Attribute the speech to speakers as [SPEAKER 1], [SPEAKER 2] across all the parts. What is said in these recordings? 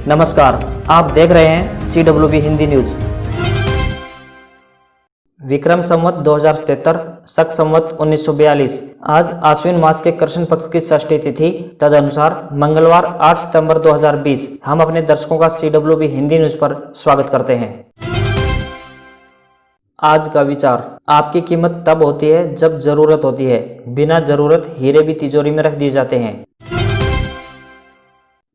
[SPEAKER 1] नमस्कार, आप देख रहे हैं CWB हिंदी न्यूज। विक्रम संवत 2077 शक संवत 1942। आज आश्विन मास के कृष्ण पक्ष की षष्ठी तिथि, तदनुसार मंगलवार 8 सितंबर 2020। हम अपने दर्शकों का CWB हिंदी न्यूज पर स्वागत करते हैं। आज का विचार, आपकी कीमत तब होती है जब जरूरत होती है, बिना जरूरत हीरे भी तिजोरी में रख दिए जाते हैं।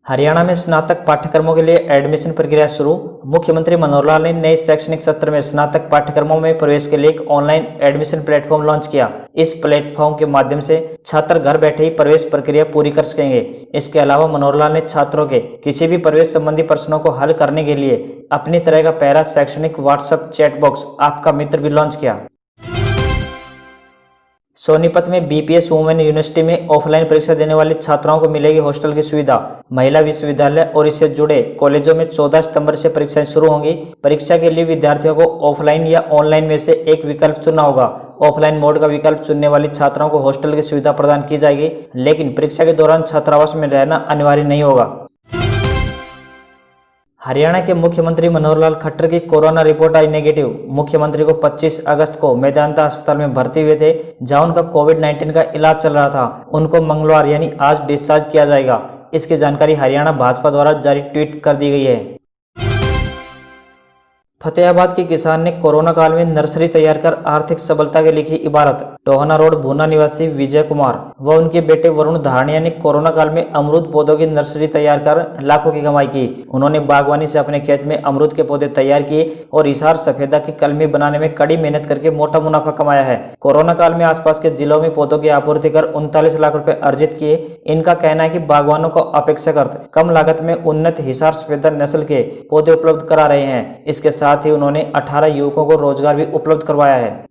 [SPEAKER 1] हरियाणा में स्नातक पाठ्यक्रमों के लिए एडमिशन प्रक्रिया शुरू। मुख्यमंत्री मनोहर लाल ने नए शैक्षणिक सत्र में स्नातक पाठ्यक्रमों में प्रवेश के लिए एक ऑनलाइन एडमिशन प्लेटफॉर्म लॉन्च किया। इस प्लेटफॉर्म के माध्यम से छात्र घर बैठे ही प्रवेश प्रक्रिया पूरी कर सकेंगे। इसके अलावा मनोहर लाल ने छात्रों के किसी भी प्रवेश संबंधी प्रश्नों को हल करने के लिए अपनी तरह का पहला शैक्षणिक व्हाट्सएप चैट बॉक्स आपका मित्र भी लॉन्च किया। सोनीपत में BPS वुमेन यूनिवर्सिटी में ऑफलाइन परीक्षा देने वाली छात्राओं को मिलेगी हॉस्टल की सुविधा। महिला विश्वविद्यालय और इससे जुड़े कॉलेजों में 14 सितंबर से परीक्षाएं शुरू होंगी। परीक्षा के लिए विद्यार्थियों को ऑफलाइन या ऑनलाइन में से एक विकल्प चुनना होगा। ऑफलाइन मोड का विकल्प चुनने वाली छात्राओं को हॉस्टल की सुविधा प्रदान की जाएगी, लेकिन परीक्षा के दौरान छात्रावास में रहना अनिवार्य नहीं होगा। हरियाणा के मुख्यमंत्री मनोहर लाल खट्टर की कोरोना रिपोर्ट आई नेगेटिव। मुख्यमंत्री को 25 अगस्त को मेदांता अस्पताल में भर्ती हुए थे, जहां उनका कोविड-19 का इलाज चल रहा था। उनको मंगलवार यानी आज डिस्चार्ज किया जाएगा। इसकी जानकारी हरियाणा भाजपा द्वारा जारी ट्वीट कर दी गई है। फतेहाबाद के किसान ने कोरोना काल में नर्सरी तैयार कर आर्थिक सबलता के लिखी इबारत। टोहना रोड भूना निवासी विजय कुमार व उनके बेटे वरुण धारणिया ने कोरोना काल में अमरूद पौधों की नर्सरी तैयार कर लाखों की कमाई की। उन्होंने बागवानी से अपने खेत में अमरूद के पौधे तैयार किए और हिसार सफेदा की कलमी बनाने में कड़ी मेहनत करके मोटा मुनाफा कमाया है। कोरोना काल में आसपास के जिलों में पौधों की आपूर्ति कर 39 लाख रुपए अर्जित किए। इनका कहना है कि बागवानों को अपेक्षाकृत कम लागत में उन्नत हिसार सफेदा नस्ल के पौधे उपलब्ध करा रहे हैं। इसके साथ ही उन्होंने 18 युवकों को रोजगार भी उपलब्ध करवाया है।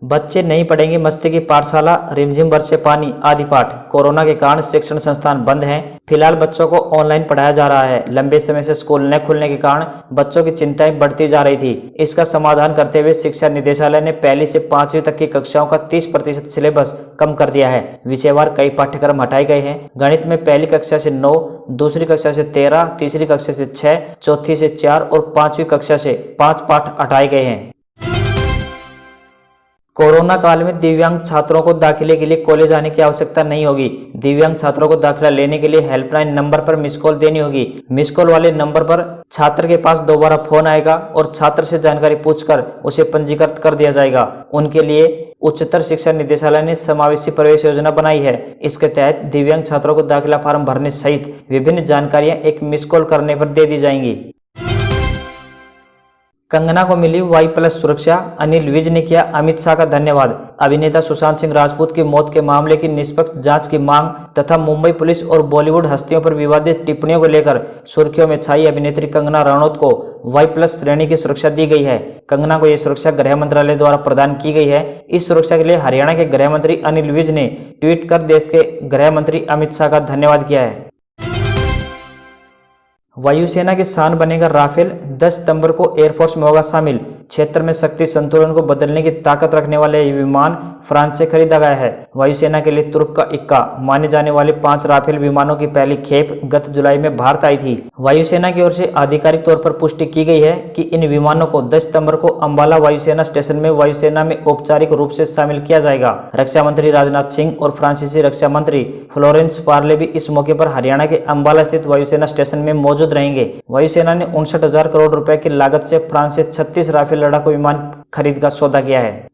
[SPEAKER 1] बच्चे नहीं पढ़ेंगे मस्ती की पाठशाला, रिमझिम बरसे पानी आदि पाठ। कोरोना के कारण शिक्षण संस्थान बंद हैं। फिलहाल बच्चों को ऑनलाइन पढ़ाया जा रहा है। लंबे समय से स्कूल न खुलने के कारण बच्चों की चिंताएं बढ़ती जा रही थी। इसका समाधान करते हुए शिक्षा निदेशालय ने 1ली से 5वीं तक की कक्षाओं का 30% सिलेबस कम कर दिया है। विषयवार कई पाठ्यक्रम हटाए गए हैं। गणित में 1ली कक्षा से 9, दूसरी कक्षा से 13, तीसरी कक्षा से 6, चौथी से 4 और 5वीं कक्षा से 5 पाठ हटाए गए हैं। कोरोना काल में दिव्यांग छात्रों को दाखिले के लिए कॉलेज आने की आवश्यकता नहीं होगी। दिव्यांग छात्रों को दाखिला लेने के लिए हेल्पलाइन नंबर पर मिस कॉल देनी होगी। मिस कॉल वाले नंबर पर छात्र के पास दोबारा फोन आएगा और छात्र से जानकारी पूछकर उसे पंजीकृत कर दिया जाएगा। उनके लिए उच्चतर शिक्षा निदेशालय ने समावेशी प्रवेश योजना बनाई है। इसके तहत दिव्यांग छात्रों को दाखिला फॉर्म भरने सहित विभिन्न जानकारियां एक मिस कॉल करने पर दे दी जाएंगी। कंगना को मिली Y+ सुरक्षा, अनिल विज ने किया अमित शाह का धन्यवाद। अभिनेता सुशांत सिंह राजपूत की मौत के मामले की निष्पक्ष जांच की मांग तथा मुंबई पुलिस और बॉलीवुड हस्तियों पर विवादित टिप्पणियों को लेकर सुर्खियों में छाई अभिनेत्री कंगना रनौत को Y+ श्रेणी की सुरक्षा दी गई है। कंगना को यह सुरक्षा गृह मंत्रालय द्वारा प्रदान की गई है। इस सुरक्षा के लिए हरियाणा के गृह मंत्री अनिल विज ने ट्वीट कर देश के गृह मंत्री अमित शाह का धन्यवाद किया है। वायुसेना की शान बनेगा राफेल, 10 सितंबर को एयरफोर्स में होगा शामिल। क्षेत्र में शक्ति संतुलन को बदलने की ताकत रखने वाले ये विमान फ्रांस से खरीदा गया है। वायुसेना के लिए तुर्क का इक्का माने जाने वाले 5 राफेल विमानों की पहली खेप गत जुलाई में भारत आई थी। वायुसेना की ओर से आधिकारिक तौर पर पुष्टि की गई है कि इन विमानों को 10 सितंबर को अंबाला वायुसेना स्टेशन में वायुसेना में औपचारिक रूप से शामिल किया जाएगा। रक्षा मंत्री राजनाथ सिंह और फ्रांसीसी रक्षा मंत्री फ्लोरेंस पार्ले भी इस मौके पर हरियाणा के अंबाला स्थित वायुसेना स्टेशन में मौजूद रहेंगे। वायुसेना ने 59,000 करोड़ रुपए की लागत से फ्रांस से 36 राफेल लड़ाकू विमान खरीद का सौदा किया है।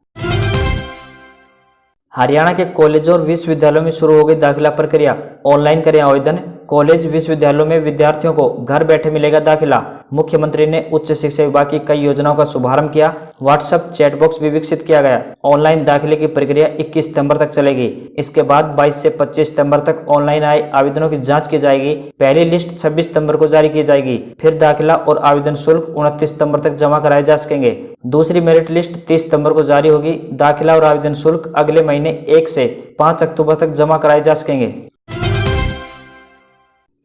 [SPEAKER 1] हरियाणा के कॉलेजों और विश्वविद्यालयों में शुरू हो गई दाखिला प्रक्रिया। ऑनलाइन करें आवेदन। कॉलेज विश्वविद्यालयों में विद्यार्थियों को घर बैठे मिलेगा दाखिला। मुख्यमंत्री ने उच्च शिक्षा विभाग की कई योजनाओं का शुभारंभ किया। व्हाट्सएप चैट बॉक्स भी विकसित किया गया। ऑनलाइन दाखिले की प्रक्रिया 21 सितंबर तक चलेगी। इसके बाद 22 से 25 सितंबर तक ऑनलाइन आए आवेदनों की जांच की जाएगी। पहली लिस्ट 26 सितंबर को जारी की जाएगी। फिर दाखिला और आवेदन शुल्क 29 सितंबर तक जमा कराए जा सकेंगे। दूसरी मेरिट लिस्ट 30 सितंबर को जारी होगी। दाखिला और आवेदन शुल्क अगले महीने 1 से 5 अक्टूबर तक जमा कराए जा सकेंगे।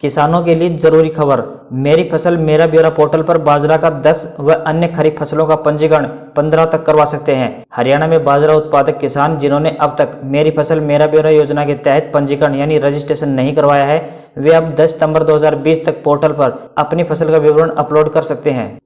[SPEAKER 1] किसानों के लिए जरूरी खबर। मेरी फसल मेरा ब्यौरा पोर्टल पर बाजरा का 10 व अन्य खरीफ फसलों का पंजीकरण 15 तक करवा सकते हैं। हरियाणा में बाजरा उत्पादक किसान जिन्होंने अब तक मेरी फसल मेरा ब्यौरा योजना के तहत पंजीकरण यानी रजिस्ट्रेशन नहीं करवाया है, वे अब 10 सितंबर 2020 तक पोर्टल पर अपनी फसल का विवरण अपलोड कर सकते हैं।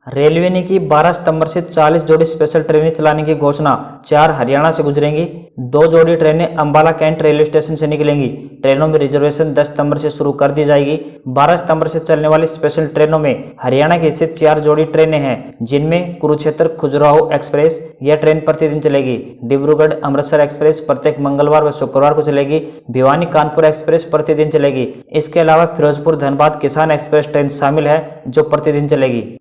[SPEAKER 1] रेलवे ने की 12 सितंबर से 40 जोड़ी स्पेशल ट्रेनें चलाने की घोषणा। 4 हरियाणा से गुजरेंगी। 2 जोड़ी ट्रेनें अंबाला कैंट रेलवे स्टेशन से निकलेंगी। ट्रेनों में रिजर्वेशन 10 सितंबर से शुरू कर दी जाएगी। 12 सितंबर से चलने वाली स्पेशल ट्रेनों में हरियाणा की हिस्से 4 जोड़ी ट्रेनें हैं, जिनमें कुरुक्षेत्र खजुराहो एक्सप्रेस यह ट्रेन प्रतिदिन चलेगी। डिब्रूगढ़ अमृतसर एक्सप्रेस प्रत्येक मंगलवार व शुक्रवार को चलेगी। भिवानी कानपुर एक्सप्रेस प्रतिदिन चलेगी। इसके अलावा फिरोजपुर धनबाद किसान एक्सप्रेस ट्रेन शामिल है, जो प्रतिदिन चलेगी।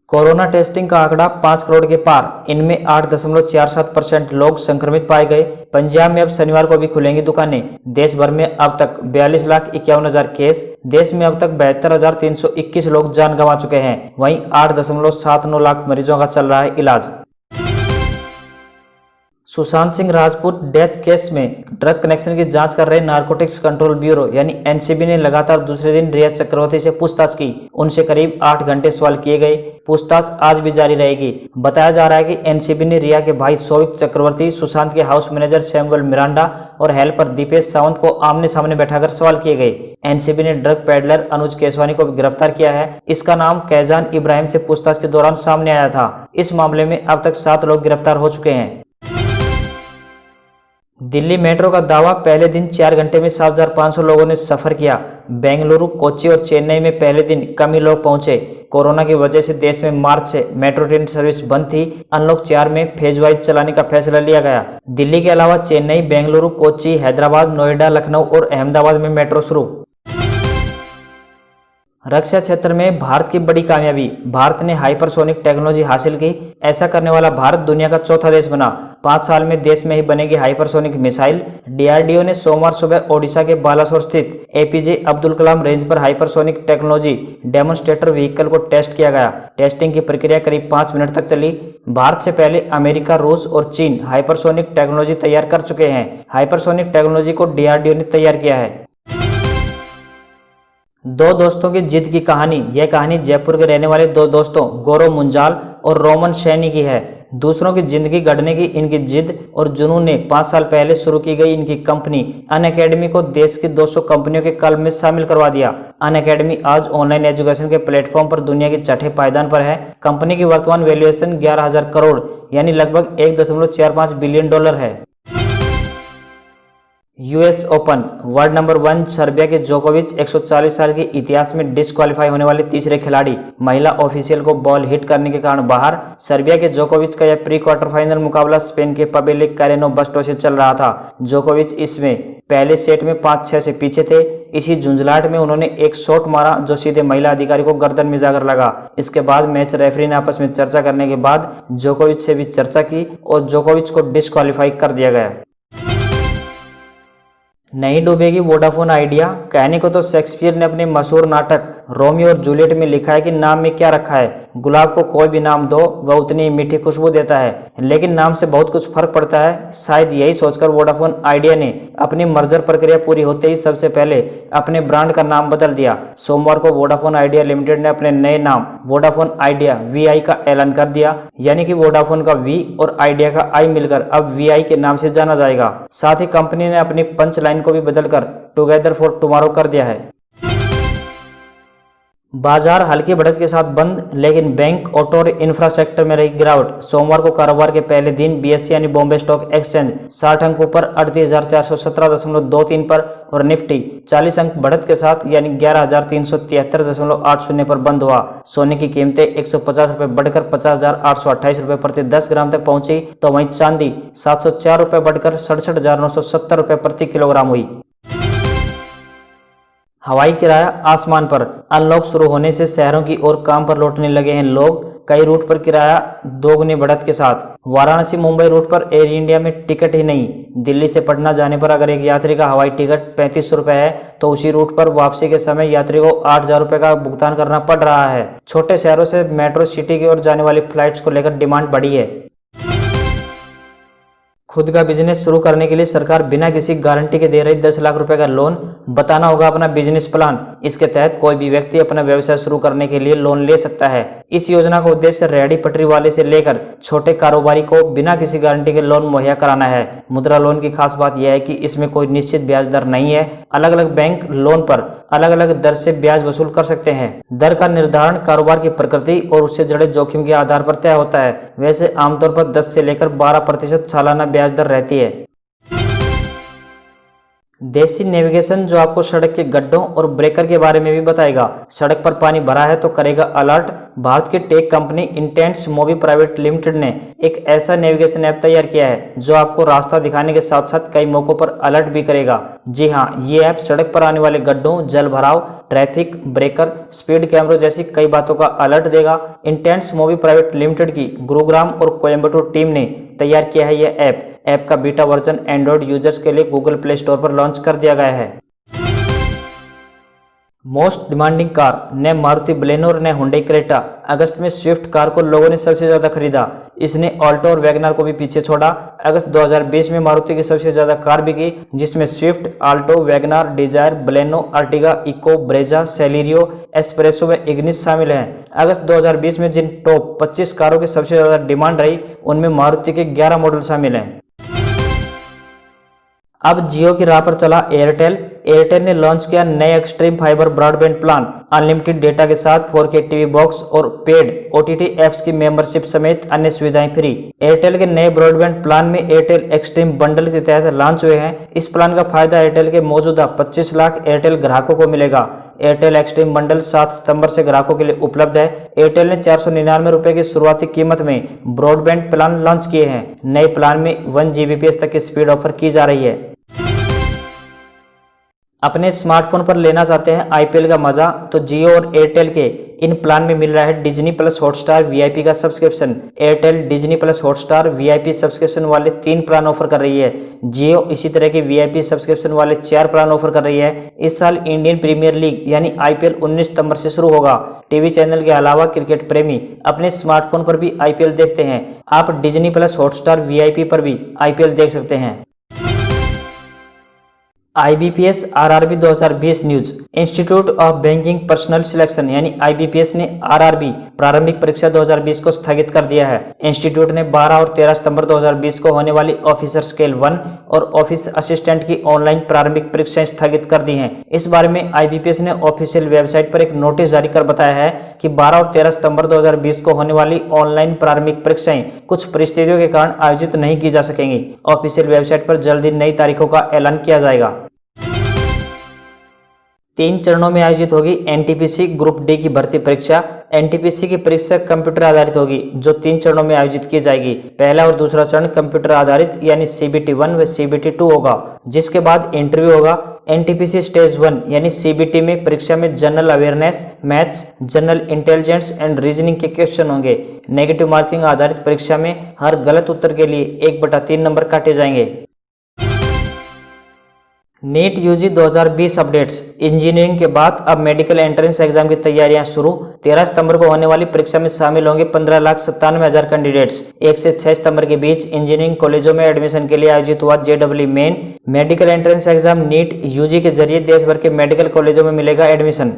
[SPEAKER 1] कोरोना टेस्टिंग का आंकड़ा 5 करोड़ के पार। इनमें 8.47% लोग संक्रमित पाए गए। पंजाब में अब शनिवार को भी खुलेंगी दुकानें। देश भर में अब तक 42,51,000 केस। देश में अब तक 72,321 लोग जान गंवा चुके हैं। वहीं 8.79 लाख मरीजों का चल रहा है इलाज। सुशांत सिंह राजपूत डेथ केस में ड्रग कनेक्शन की जांच कर रहे नारकोटिक्स कंट्रोल ब्यूरो यानी एनसीबी ने लगातार दूसरे दिन रिया चक्रवर्ती से पूछताछ की। उनसे करीब 8 घंटे सवाल किए गए। पूछताछ आज भी जारी रहेगी। बताया जा रहा है कि एनसीबी ने रिया के भाई सौविक चक्रवर्ती, सुशांत के हाउस मैनेजर सैमुअल मिरांडा और हेल्पर दीपेश सावंत को आमने सामने बैठाकर सवाल किए गए। एनसीबी ने ड्रग पेडलर अनुज केसवानी को भी गिरफ्तार किया है। इसका नाम कैजान इब्राहिम से पूछताछ के दौरान सामने आया था। इस मामले में अब तक 7 लोग गिरफ्तार हो चुके हैं। दिल्ली मेट्रो का दावा, पहले दिन 4 घंटे में 7,500 लोगों ने सफर किया। बेंगलुरु, कोच्चि और चेन्नई में पहले दिन कम ही लोग पहुंचे। कोरोना की वजह से देश में मार्च से मेट्रो ट्रेन सर्विस बंद थी। अनलॉक 4 में फेज वाइज चलाने का फैसला लिया गया। दिल्ली के अलावा चेन्नई, बेंगलुरु, कोच्चि, हैदराबाद, नोएडा, लखनऊ और अहमदाबाद में मेट्रो शुरू। रक्षा क्षेत्र में भारत की बड़ी कामयाबी। भारत ने हाइपरसोनिक टेक्नोलॉजी हासिल की। ऐसा करने वाला भारत दुनिया का चौथा देश बना। 5 साल में देश में ही बनेगी हाइपरसोनिक मिसाइल। डीआरडीओ ने सोमवार सुबह ओडिशा के बालासोर स्थित एपीजे अब्दुल कलाम रेंज पर हाइपरसोनिक टेक्नोलॉजी डेमोन्स्ट्रेटर व्हीकल को टेस्ट किया गया। टेस्टिंग की प्रक्रिया करीब 5 मिनट तक चली। भारत से पहले अमेरिका, रूस और चीन हाइपरसोनिक टेक्नोलॉजी तैयार कर चुके हैं। हाइपरसोनिक टेक्नोलॉजी को डीआरडीओ ने तैयार किया है। 2 दोस्तों की जिद की कहानी। यह कहानी जयपुर के रहने वाले 2 दोस्तों गौरव मुंजाल और रोमन सैनी की है। दूसरों की जिंदगी गढ़ने की इनकी जिद और जुनून ने 5 साल पहले शुरू की गई इनकी कंपनी अनअकैडमी को देश की 200 कंपनियों के क्लब में शामिल करवा दिया। अनअकैडमी आज ऑनलाइन एजुकेशन के प्लेटफॉर्म पर दुनिया के छठे पायदान पर है। कंपनी की वर्तमान वैल्यूएशन 11,000 करोड़ यानी लगभग $1.45 बिलियन है। US open world number 1 Serbia के जोकोविच 140 साल के इतिहास में डिस्क्वालीफाई होने वाले तीसरे खिलाड़ी। महिला ऑफिशियल को बॉल हिट करने के कारण बाहर। सर्बिया के जोकोविच का यह प्री क्वार्टर फाइनल मुकाबला स्पेन के पबेले कैरेनो बस्टो से चल रहा था। जोकोविच इसमें पहले सेट में 5-6 से पीछे थे। इसी झुंझलाहट में उन्होंने एक शॉट मारा जो सीधे महिला अधिकारी को गर्दन में जाकर लगा। इसके बाद मैच रेफरी ने आपस में चर्चा करने के बाद जोकोविच से भी चर्चा की और जोकोविच को डिस्क्वालीफाई कर दिया गया। नहीं डूबेगी वोडाफोन आइडिया। कहने को तो शेक्सपियर ने अपने मशहूर नाटक रोमियो और जूलियट में लिखा है कि नाम में क्या रखा है। गुलाब को कोई भी नाम दो वह उतनी मीठी खुशबू देता है, लेकिन नाम से बहुत कुछ फर्क पड़ता है। शायद यही सोचकर वोडाफोन आइडिया ने अपनी मर्जर प्रक्रिया पूरी होते ही सबसे पहले अपने ब्रांड का नाम बदल दिया। सोमवार को वोडाफोन आइडिया लिमिटेड ने अपने नए नाम वोडाफोन आइडिया VI का ऐलान कर दिया। यानी कि वोडाफोन का V और आइडिया का I मिलकर अब VI के नाम से जाना जाएगा। साथ ही कंपनी ने अपनी पंच लाइन को भी बदलकर टुगेदर फॉर टुमारो कर दिया है। बाजार हल्की बढ़त के साथ बंद, लेकिन बैंक, ऑटो और इंफ्रा सेक्टर में रही गिरावट। सोमवार को कारोबार के पहले दिन BSE यानी बॉम्बे स्टॉक एक्सचेंज 60 अंक ऊपर 38,417.23 पर और निफ्टी 40 अंक बढ़त के साथ यानी 11,373.80 पर बंद हुआ। सोने की कीमतें 150 रुपए बढ़कर 50,828 रुपए प्रति 10 ग्राम तक पहुंची, तो वहीं चांदी 704 रुपए बढ़कर 67,970 रुपए प्रति किलोग्राम हुई। हवाई किराया आसमान पर। अनलॉक शुरू होने से शहरों की ओर काम पर लौटने लगे हैं लोग। कई रूट पर किराया दोगुनी बढ़त के साथ। वाराणसी मुंबई रूट पर एयर इंडिया में टिकट ही नहीं। दिल्ली से पटना जाने पर अगर एक यात्री का हवाई टिकट 3500 रुपए है, तो उसी रूट पर वापसी के समय यात्री को 8,000 रुपए का भुगतान करना पड़ रहा है। छोटे शहरों से मेट्रो सिटी की ओर जाने वाली फ्लाइट्स को लेकर डिमांड बढ़ी है। खुद का बिजनेस शुरू करने के लिए सरकार बिना किसी गारंटी के दे रही 10 लाख रुपए का लोन। बताना होगा अपना बिजनेस प्लान। इसके तहत कोई भी व्यक्ति अपना व्यवसाय शुरू करने के लिए लोन ले सकता है। इस योजना का उद्देश्य रेहड़ी पटरी वाले से लेकर छोटे कारोबारी को बिना किसी गारंटी के लोन मुहैया कराना है। मुद्रा लोन की खास बात यह है कि इसमें कोई निश्चित ब्याज दर नहीं है। अलग अलग बैंक लोन पर अलग अलग दर से ब्याज वसूल कर सकते हैं। दर का निर्धारण कारोबार की प्रकृति और उससे जुड़े जोखिम के आधार पर तय होता है। वैसे आमतौर पर 10 से लेकर 12% सालाना ब्याज दर रहती है। देसी नेविगेशन जो आपको सड़क के गड्ढों और ब्रेकर के बारे में भी बताएगा। सड़क पर पानी भरा है तो करेगा अलर्ट। भारत की tech company intense movie private limited ने एक ऐसा नेविगेशन ऐप तैयार किया है जो आपको रास्ता दिखाने के साथ साथ कई मौकों पर अलर्ट भी करेगा। जी हाँ, ये ऐप सड़क पर आने वाले गड्ढों, जल भराव, ट्रैफिक, ब्रेकर, स्पीड कैमरों जैसी कई बातों का अलर्ट देगा। इंटेंस मूवी प्राइवेट लिमिटेड की गुरुग्राम और कोयम्बटूर टीम ने तैयार किया है यह ऐप का बीटा वर्जन एंड्रॉयड यूजर्स के लिए गूगल प्ले स्टोर पर लॉन्च कर दिया गया है। मोस्ट डिमांडिंग कार ने मारुति बलेनो और ने हुंडई क्रेटा। अगस्त में स्विफ्ट कार को लोगों ने सबसे ज्यादा खरीदा। इसने ऑल्टो और वैगनर को भी पीछे छोड़ा। अगस्त 2020 में मारुति की सबसे ज्यादा कार बिकी, जिसमें Swift, Alto, WagonR, Dzire, Baleno, Ertiga, Eeco, Brezza, Celerio, Espresso व इग्निस शामिल हैं। अगस्त 2020 में जिन टॉप 25 कारों की सबसे ज्यादा डिमांड रही, उनमें मारुति के 11 मॉडल शामिल हैं। अब जियो की राह पर चला एयरटेल। एयरटेल ने लॉन्च किया नए extreme fibre broadband plan. Unlimited data के साथ 4K टीवी बॉक्स और पेड OTT एप्स की मेंबरशिप समेत अन्य सुविधाएं फ्री। एयरटेल के नए ब्रॉडबैंड प्लान में एयरटेल एक्सट्रीम बंडल के तहत लॉन्च हुए हैं। इस प्लान का फायदा एयरटेल के मौजूदा 25 लाख एयरटेल ग्राहकों को मिलेगा। एयरटेल एक्सट्रीम बंडल 7 सितंबर से ग्राहकों के लिए उपलब्ध है। एयरटेल ने 499 रुपए की शुरुआती कीमत में ब्रॉडबैंड प्लान लॉन्च किए हैं। नए प्लान में 1 Gbps तक की स्पीड ऑफर की जा रही है। अपने स्मार्टफोन पर लेना चाहते हैं IPL का मजा, तो जियो और एयरटेल के इन प्लान में मिल रहा है डिज्नी प्लस हॉटस्टार VIP का subscription. Airtel Disney plus Hotstar VIP subscription वाले 3 प्लान ऑफर कर रही है। जियो इसी तरह के VIP सब्सक्रिप्शन वाले 4 प्लान ऑफर कर रही है। इस साल इंडियन प्रीमियर लीग यानी IPL 19 सितंबर से शुरू होगा। टीवी चैनल के अलावा क्रिकेट प्रेमी अपने स्मार्टफोन पर भी IPL देखते हैं। आप डिज्नी प्लस हॉटस्टार VIP पर भी IPL देख सकते हैं। IBPS RRB 2020 news. Institute of banking personal selection यानी IBPS ने RRB प्रारंभिक परीक्षा 2020 को स्थगित कर दिया है। इंस्टीट्यूट ने 12 और 13 सितंबर 2020 को होने वाली ऑफिसर स्केल 1 और ऑफिस असिस्टेंट की ऑनलाइन प्रारंभिक परीक्षाएं स्थगित कर दी हैं। इस बारे में IBPS ने ऑफिशियल वेबसाइट पर एक नोटिस जारी कर बताया है कि 12 और 13 सितंबर 2020 को होने वाली ऑनलाइन प्रारंभिक परीक्षाएं कुछ परिस्थितियों के कारण आयोजित नहीं की जा सकेंगी। ऑफिशियल वेबसाइट पर जल्द ही नई तारीखों का ऐलान किया जाएगा। 3 चरणों में आयोजित होगी NTPC ग्रुप डी की भर्ती परीक्षा। NTPC की परीक्षा कंप्यूटर आधारित होगी, जो 3 चरणों में आयोजित की जाएगी। पहला और दूसरा चरण कंप्यूटर आधारित यानी CBT 1 व CBT 2 होगा, जिसके बाद इंटरव्यू होगा। NTPC स्टेज 1 यानी CBT में परीक्षा में general awareness, maths, general intelligence and reasoning के क्वेश्चन होंगे। नेगेटिव मार्किंग आधारित परीक्षा में हर गलत उत्तर के लिए 1/3 नंबर काटे जाएंगे। NEET UG 2020 updates. इंजीनियरिंग के बाद अब मेडिकल एंट्रेंस एग्जाम की तैयारियां शुरू। 13 सितंबर को होने वाली परीक्षा में शामिल होंगे 15,97,000 कैंडिडेट्स। 1 से 6 सितंबर के बीच इंजीनियरिंग कॉलेजों में एडमिशन के लिए आयोजित हुआ JEE Main medical entrance exam NEET UG के जरिए देश भर के मेडिकल कॉलेजों में मिलेगा एडमिशन।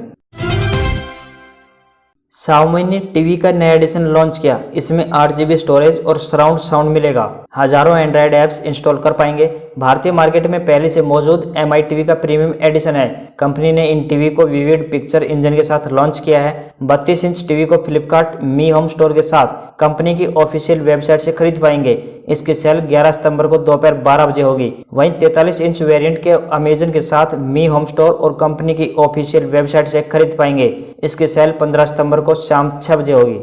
[SPEAKER 1] Xiaomi ने टीवी का नया एडिशन लॉन्च किया। इसमें 8 GB स्टोरेज और सराउंड साउंड मिलेगा। हजारों एंड्रॉयड ऐप्स इंस्टॉल कर पाएंगे। भारतीय मार्केट में पहले से मौजूद MI टीवी का प्रीमियम एडिशन है। कंपनी ने इन टीवी को विविड पिक्चर इंजन के साथ लॉन्च किया है। 32 इंच टीवी को फ्लिपकार्ट मी होम स्टोर के साथ कंपनी की ऑफिशियल वेबसाइट से खरीद पाएंगे। इसकी सेल 11 सितंबर को दोपहर 12 बजे होगी। वहीं 43 इंच वेरिएंट के अमेजन के साथ मी होम स्टोर और कंपनी की ऑफिशियल वेबसाइट से खरीद पाएंगे। इसकी सेल 15 सितंबर को शाम 6 बजे होगी।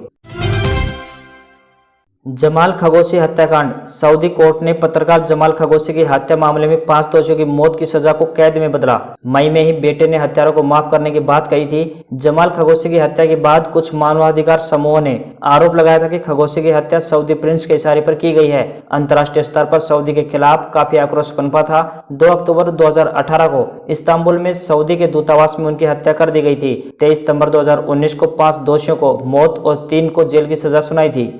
[SPEAKER 1] जमाल खशोगी हत्याकांड। सऊदी कोर्ट ने पत्रकार जमाल खशोगी की हत्या मामले में 5 दोषियों की मौत की सजा को कैद में बदला। मई में ही बेटे ने हत्यारों को माफ करने की बात कही थी। जमाल खशोगी की हत्या के बाद कुछ मानवाधिकार समूहों ने आरोप लगाया था कि खशोगी की हत्या सऊदी प्रिंस के इशारे पर की गई है। अंतर्राष्ट्रीय स्तर पर सऊदी के खिलाफ काफी आक्रोश पनपा था। 2 अक्टूबर 2018 को इस्तांबुल में सऊदी के दूतावास में उनकी हत्या कर दी गई थी। 23 सितंबर 2019 को 5 दोषियों को मौत और 3 को जेल की सजा सुनाई थी।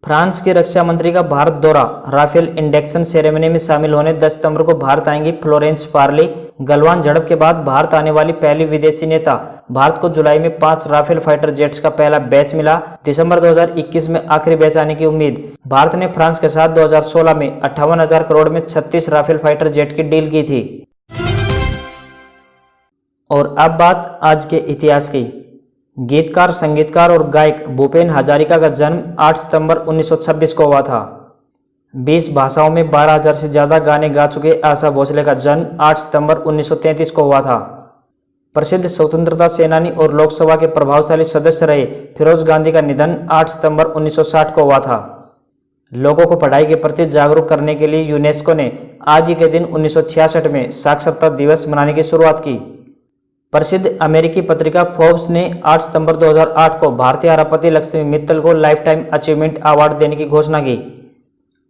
[SPEAKER 1] फ्रांस के रक्षा मंत्री का भारत दौरा। राफेल इंडक्शन सेरेमनी में शामिल होने 10 सितंबर को भारत आएंगी फ्लोरेंस पार्ली। गलवान झड़प के बाद भारत आने वाली पहली विदेशी नेता। भारत को जुलाई में 5 राफेल फाइटर जेट्स का पहला बैच मिला। दिसंबर 2021 में आखिरी बैच आने की उम्मीद। भारत ने फ्रांस के साथ 2016 में 58,000 करोड़ में 36 राफेल फाइटर जेट की डील की थी। और अब बात आज के इतिहास की। गीतकार, संगीतकार और गायक भूपेन हजारिका का जन्म 8 सितंबर 1926 को हुआ था। 20 भाषाओं में 12,000 से ज्यादा गाने गा चुके आशा भोसले का जन्म 8 सितंबर 1933 को हुआ था। प्रसिद्ध स्वतंत्रता सेनानी और लोकसभा के प्रभावशाली सदस्य रहे फिरोज गांधी का निधन 8 सितंबर 1960 को हुआ था। लोगों को पढ़ाई के प्रति जागरूक करने के लिए यूनेस्को ने आज ही के दिन 1966 में साक्षरता दिवस मनाने की शुरुआत की। प्रसिद्ध अमेरिकी पत्रिका फोर्ब्स ने 8 सितंबर 2008 को भारतीय अरबपति लक्ष्मी मित्तल को लाइफ टाइम अचीवमेंट अवार्ड देने की घोषणा की।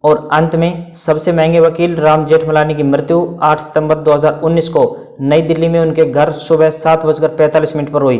[SPEAKER 1] और अंत में सबसे महंगे वकील राम जेठमलानी की मृत्यु 8 सितंबर 2019 को नई दिल्ली में उनके घर सुबह 7:45 पर हुई।